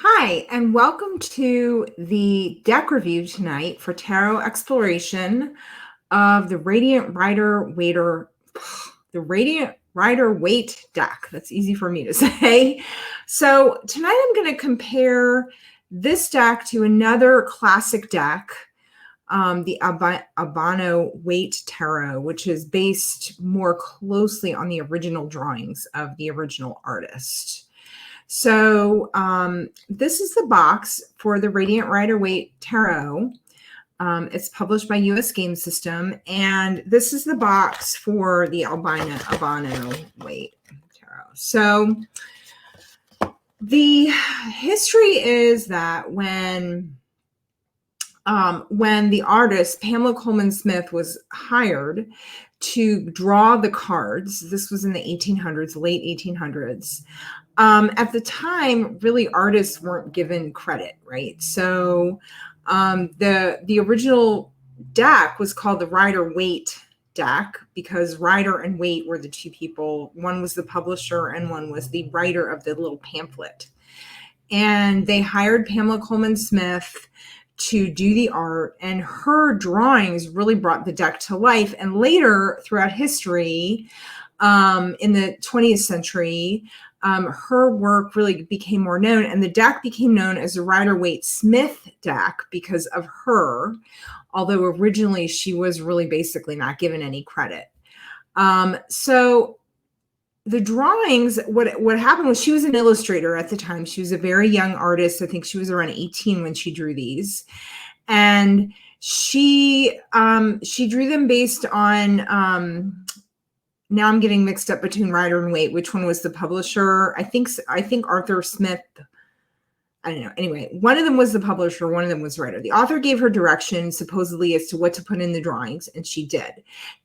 Hi, and welcome to the deck review tonight for Tarot Exploration of the Radiant Rider Waite deck. That's easy for me to say. So tonight I'm going to compare this deck to another classic deck, the Albano Waite Tarot, which is based more closely on the original drawings of the original artist. So this is the box for the Radiant Rider Waite Tarot. It's published by US Game System, and this is the box for the Albano Waite Tarot. So the history is that when the artist Pamela Colman Smith was hired to draw the cards, this was in the 1800s, late 1800s. At the time, really, artists weren't given credit, right? So the original deck was called the Rider Waite Deck because Rider and Waite were the two people. One was the publisher and one was the writer of the little pamphlet. And they hired Pamela Colman Smith to do the art, and her drawings really brought the deck to life. And later, throughout history, in the 20th century, her work really became more known, and the deck became known as the Rider Waite Smith deck because of her, although originally she was really basically not given any credit. So the drawings, what happened was she was an illustrator at the time. She was a very young artist. I think she was around 18 when she drew these. And she drew them based on, now I'm getting mixed up between Rider and Waite. Which one was the publisher? I think Arthur Smith. I don't know. Anyway, one of them was the publisher, one of them was Rider. The author gave her direction supposedly as to what to put in the drawings, and she did.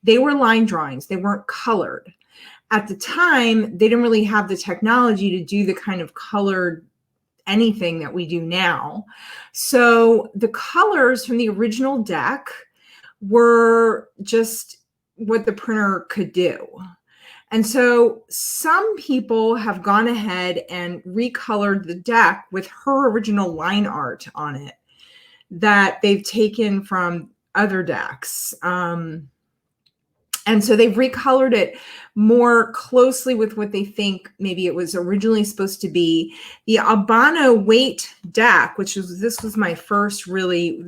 They were line drawings. They weren't colored. At the time, they didn't really have the technology to do the kind of colored anything that we do now. So the colors from the original deck were just what the printer could do. And so some people have gone ahead and recolored the deck with her original line art on it that they've taken from other decks. And so they've recolored it more closely with what they think maybe it was originally supposed to be. The Albano Waite deck, this was when I first really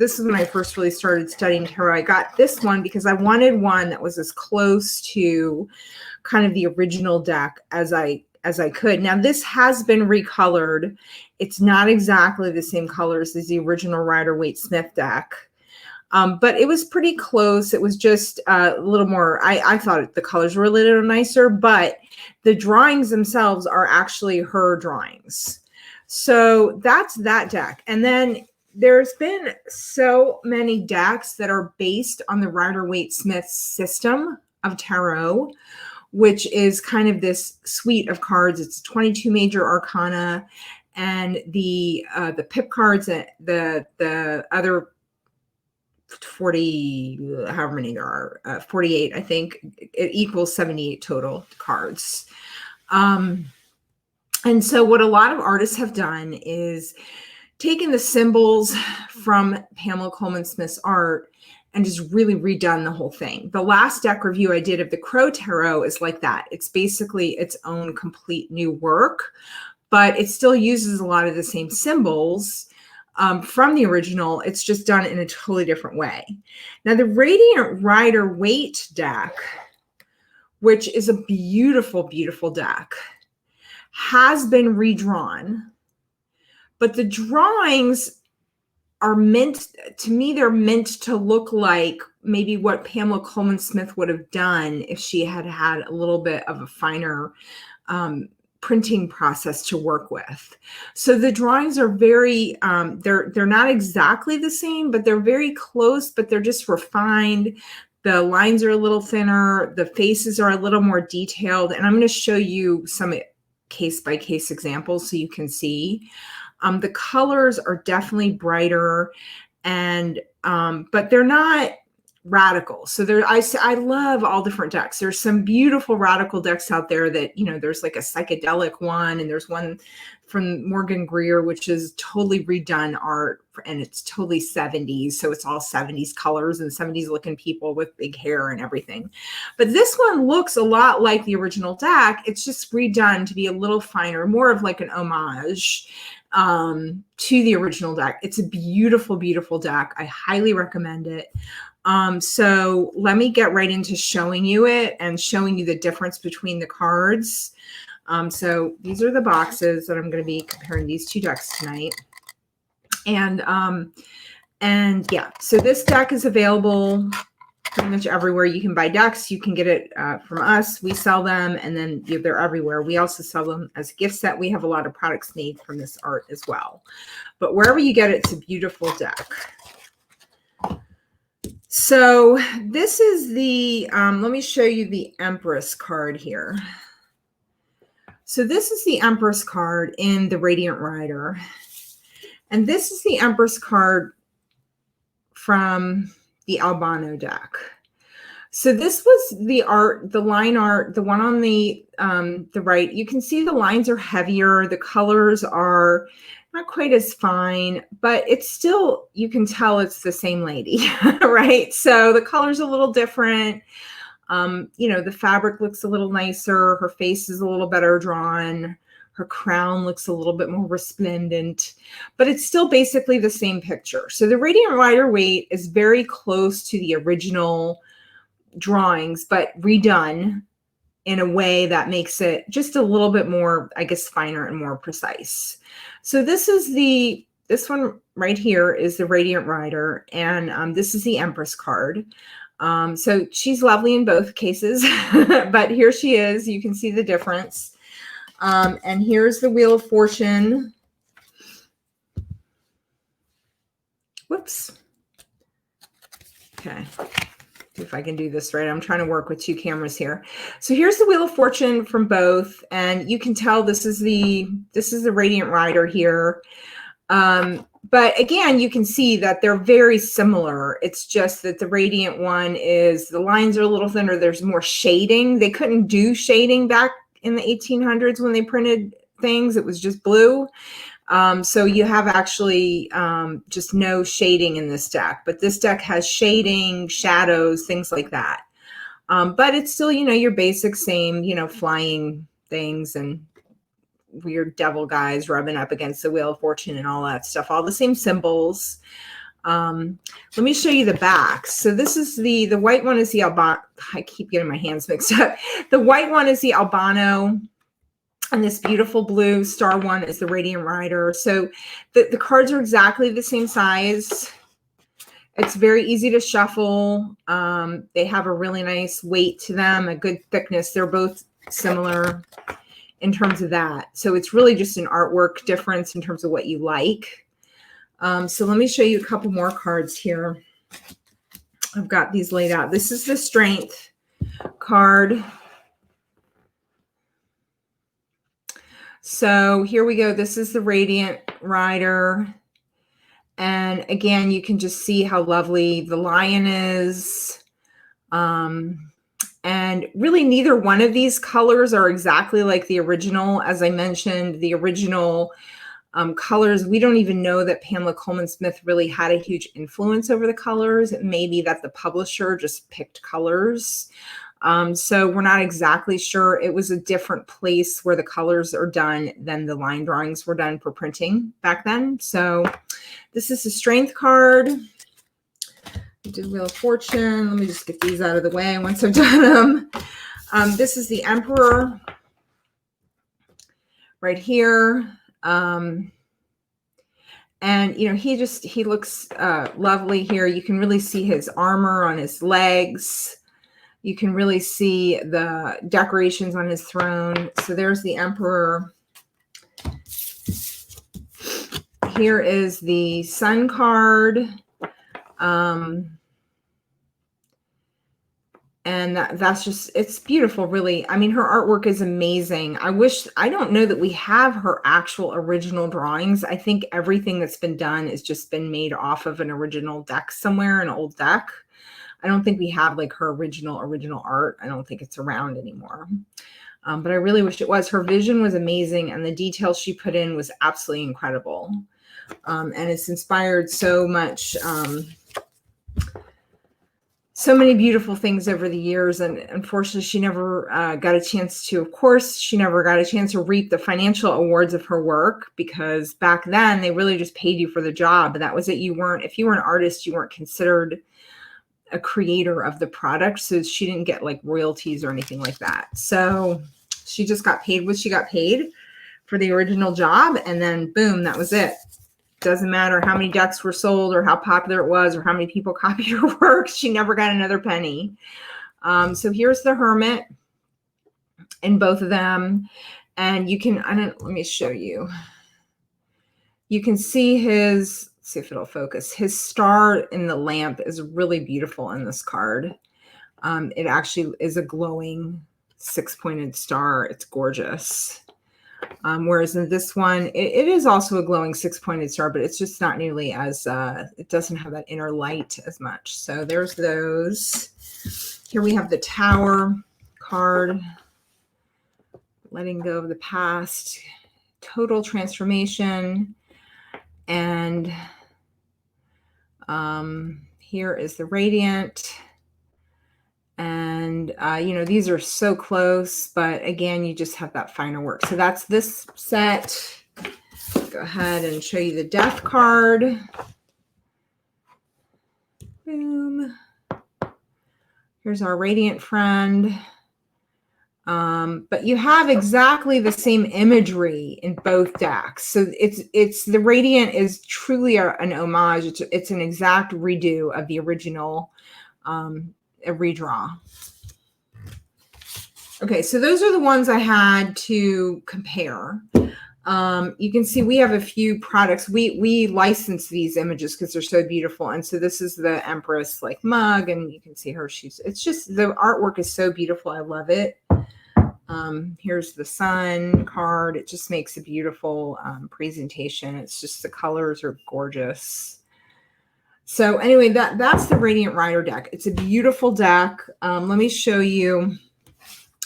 started studying tarot. I got this one because I wanted one that was as close to kind of the original deck as I could. Now this has been recolored. It's not exactly the same colors as the original Rider Waite Smith deck. But it was pretty close. It was just a little more, I thought the colors were a little nicer, but the drawings themselves are actually her drawings. So that's that deck. And then there's been so many decks that are based on the Rider Waite Smith system of tarot, which is kind of this suite of cards. It's 22 major arcana, and the pip cards, the other 40, however many there are, 48, I think it equals 78 total cards. And so what a lot of artists have done is taken the symbols from Pamela Colman Smith's art and just really redone the whole thing. The last deck review I did of the Crow Tarot is like that. It's basically its own complete new work, but it still uses a lot of the same symbols from the original. It's just done in a totally different way. Now, the Radiant Rider Waite deck, which is a beautiful, beautiful deck, has been redrawn, but the drawings are meant, to me, they're meant to look like maybe what Pamela Colman Smith would have done if she had had a little bit of a finer printing process to work with. So the drawings are very, they're not exactly the same, but they're very close, but they're just refined. The lines are a little thinner. The faces are a little more detailed. And I'm going to show you some case-by-case examples so you can see. The colors are definitely brighter, and but they're not radical. So I love all different decks. There's some beautiful radical decks out there that, you know, there's like a psychedelic one, and there's one from Morgan Greer, which is totally redone art, and it's totally 70s. So it's all 70s colors and 70s looking people with big hair and everything. But this one looks a lot like the original deck. It's just redone to be a little finer, more of like an homage to the original deck. It's a beautiful, beautiful deck. I highly recommend it. So let me get right into showing you it and showing you the difference between the cards. So these are the boxes that I'm going to be comparing these two decks tonight. And yeah, so this deck is available pretty much everywhere you can buy decks. You can get it from us. We sell them, and then they're everywhere. We also sell them as a gift set. We have a lot of products made from this art as well. But wherever you get it, it's a beautiful deck. So this is the, let me show you the Empress card here. So this is the Empress card in the Radiant Rider. And this is the Empress card from the Albano deck. So this was the art, the line art, the one on the right. You can see the lines are heavier. The colors are not quite as fine, but it's still, you can tell it's the same lady, right? So the color's a little different. You know, the fabric looks a little nicer. Her face is a little better drawn. Her crown looks a little bit more resplendent, but it's still basically the same picture. So the Radiant Rider Waite is very close to the original drawings, but redone in a way that makes it just a little bit more, I guess, finer and more precise. So this one right here is the Radiant Rider, and this is the Empress card. So she's lovely in both cases, but here she is. You can see the difference. And here's the Wheel of Fortune. Whoops. Okay. See if I can do this right. I'm trying to work with two cameras here. So here's the Wheel of Fortune from both, and you can tell this is the Radiant Rider here. But again, you can see that they're very similar. It's just that the Radiant one is, the lines are a little thinner. There's more shading. They couldn't do shading back in the 1800s when they printed things. It was just blue. So you have actually just no shading in this deck, but this deck has shading, shadows, things like that. But it's still, you know, your basic same, you know, flying things and weird devil guys rubbing up against the Wheel of Fortune and all that stuff, all the same symbols. Let me show you the backs. So this is the white one is the Albano. I keep getting my hands mixed up. The white one is the Albano, and this beautiful blue star one is the Radiant Rider. So the cards are exactly the same size. It's very easy to shuffle. They have a really nice weight to them, a good thickness. They're both similar in terms of that. So it's really just an artwork difference in terms of what you like. So let me show you a couple more cards here. I've got these laid out. This is the Strength card. So here we go. This is the Radiant Rider. And again, you can just see how lovely the lion is. And really neither one of these colors are exactly like the original. As I mentioned, the original colors, we don't even know that Pamela Colman Smith really had a huge influence over the colors. It may be that the publisher just picked colors. So we're not exactly sure. It was a different place where the colors are done than the line drawings were done for printing back then. So this is the Strength card. Do Wheel of Fortune. Let me just get these out of the way once I've done them. This is the Emperor right here. And, you know, he looks lovely here. You can really see his armor on his legs. You can really see the decorations on his throne. So there's the Emperor. Here is the Sun card. And that's just, it's beautiful, really. I mean, her artwork is amazing. I don't know that we have her actual original drawings. I think everything that's been done has just been made off of an original deck somewhere, an old deck. I don't think we have like her original art. I don't think it's around anymore. But I really wish it was. Her vision was amazing, and the detail she put in was absolutely incredible. And it's inspired so much, so many beautiful things over the years. And unfortunately, she never got a chance to, of course, she never got a chance to reap the financial awards of her work, because back then they really just paid you for the job. And that was it. If you were an artist, you weren't considered a creator of the product. So she didn't get like royalties or anything like that. So she just got paid what she got paid for the original job. And then boom, that was it. Doesn't matter how many decks were sold or how popular it was or how many people copied her work. She never got another penny. So here's the Hermit in both of them. And you can, let me show you. You can see his, let's see if it'll focus. His star in the lamp is really beautiful in this card. It actually is a glowing 6-pointed star. It's gorgeous. Whereas in this one, it is also a glowing 6-pointed star, but it's just not nearly as, it doesn't have that inner light as much. So there's those. Here we have the Tower card, letting go of the past, total transformation. And here is the Radiant. And, these are so close, but again, you just have that finer work. So that's this set. Go ahead and show you the Death card. Boom. Here's our Radiant friend. But you have exactly the same imagery in both decks. So it's the Radiant is truly an homage. It's an exact redo of the original, a redraw. Okay, so those are the ones I had to compare. You can see we have a few products. We license these images because they're so beautiful. And so this is the Empress like mug, and you can see her. It's just, the artwork is so beautiful. I love it. Here's the Sun card. It just makes a beautiful presentation. It's just, the colors are gorgeous. So anyway, that's the Radiant Rider deck. It's a beautiful deck. Let me show you.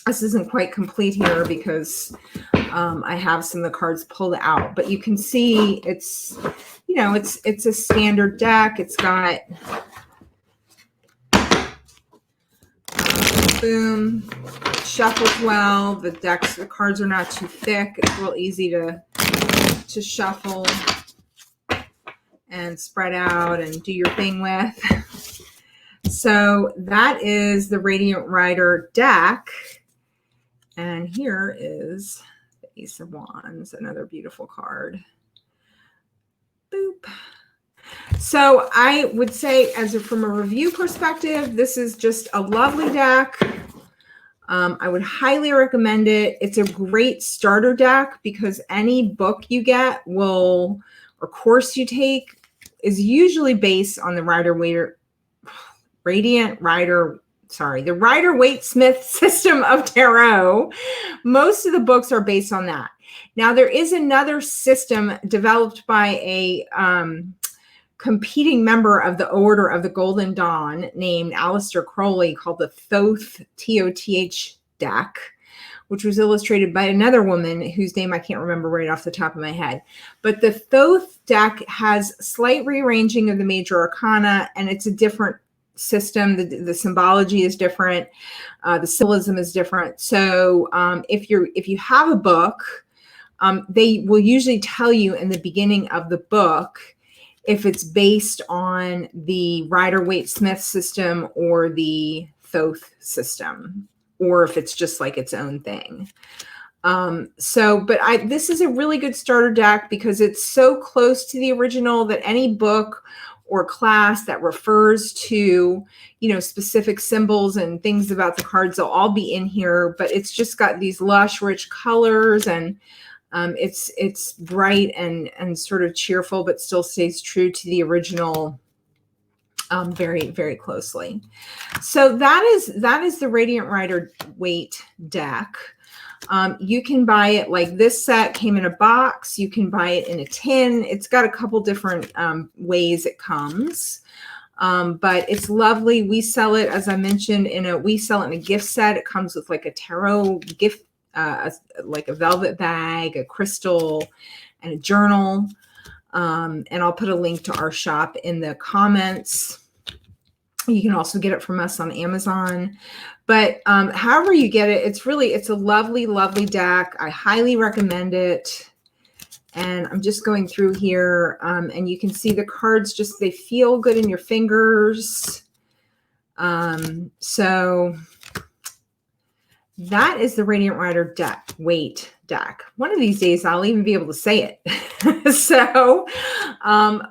This isn't quite complete here because I have some of the cards pulled out, but you can see it's, it's a standard deck. It's got boom, it shuffles well. The cards are not too thick. It's real easy to shuffle and spread out and do your thing with. So that is the Radiant Rider deck. And here is the Ace of Wands, another beautiful card. Boop. So I would say, from a review perspective, this is just a lovely deck. I would highly recommend it. It's a great starter deck because any book you get or course you take is usually based on the the Rider Waite Smith system of tarot. Most of the books are based on that. Now, there is another system developed by a competing member of the Order of the Golden Dawn named Aleister Crowley called the Thoth, T-O-T-H deck, which was illustrated by another woman whose name I can't remember right off the top of my head. But the Thoth deck has slight rearranging of the major arcana, and it's a different system. The symbology is different. The symbolism is different. So if you have a book, they will usually tell you in the beginning of the book if it's based on the Rider Waite Smith system or the Thoth system, or if it's just like its own thing. This is a really good starter deck because it's so close to the original that any book or class that refers to, specific symbols and things about the cards, they'll all be in here, but it's just got these lush, rich colors, and it's bright and sort of cheerful, but still stays true to the original very, very closely. So that is the Radiant Rider Waite deck. You can buy it like this set came in a box. You can buy it in a tin. It's got a couple different ways it comes. But it's lovely. We sell it, as I mentioned, we sell it in a gift set. It comes with like a tarot gift, like a velvet bag, a crystal, and a journal. And I'll put a link to our shop in the comments. You can also get it from us on Amazon. But however you get it, it's a lovely, lovely deck. I highly recommend it. And I'm just going through here, and you can see the cards they feel good in your fingers. So that is the Radiant Rider Waite deck. One of these days, I'll even be able to say it. So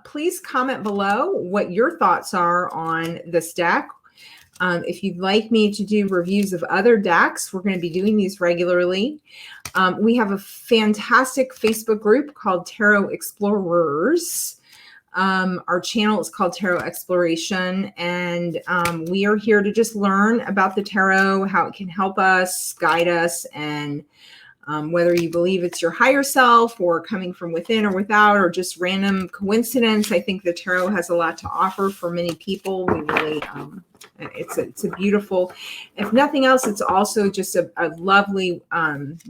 please comment below what your thoughts are on this deck. If you'd like me to do reviews of other decks, we're going to be doing these regularly. We have a fantastic Facebook group called Tarot Explorers. Our channel is called Tarot Exploration, and we are here to just learn about the tarot, how it can help us, guide us, and whether you believe it's your higher self or coming from within or without, or just random coincidence. I think the tarot has a lot to offer for many people. We really, it's a beautiful, if nothing else, it's also just a lovely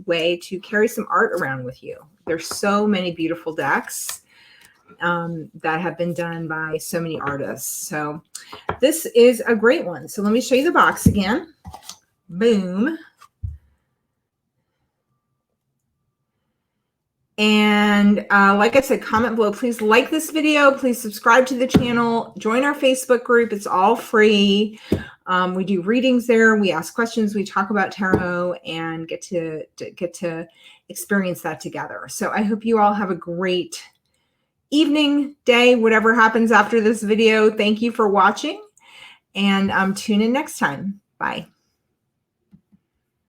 way to carry some art around with you. There's so many beautiful decks that have been done by so many artists. So this is a great one. So let me show you the box again. Boom. And like I said, comment below. Please like this video. Please subscribe to the channel. Join our Facebook group. It's all free. We do readings there. We ask questions. We talk about tarot and get to experience that together. So I hope you all have a great evening, day, whatever happens after this video. Thank you for watching, and tune in next time. Bye.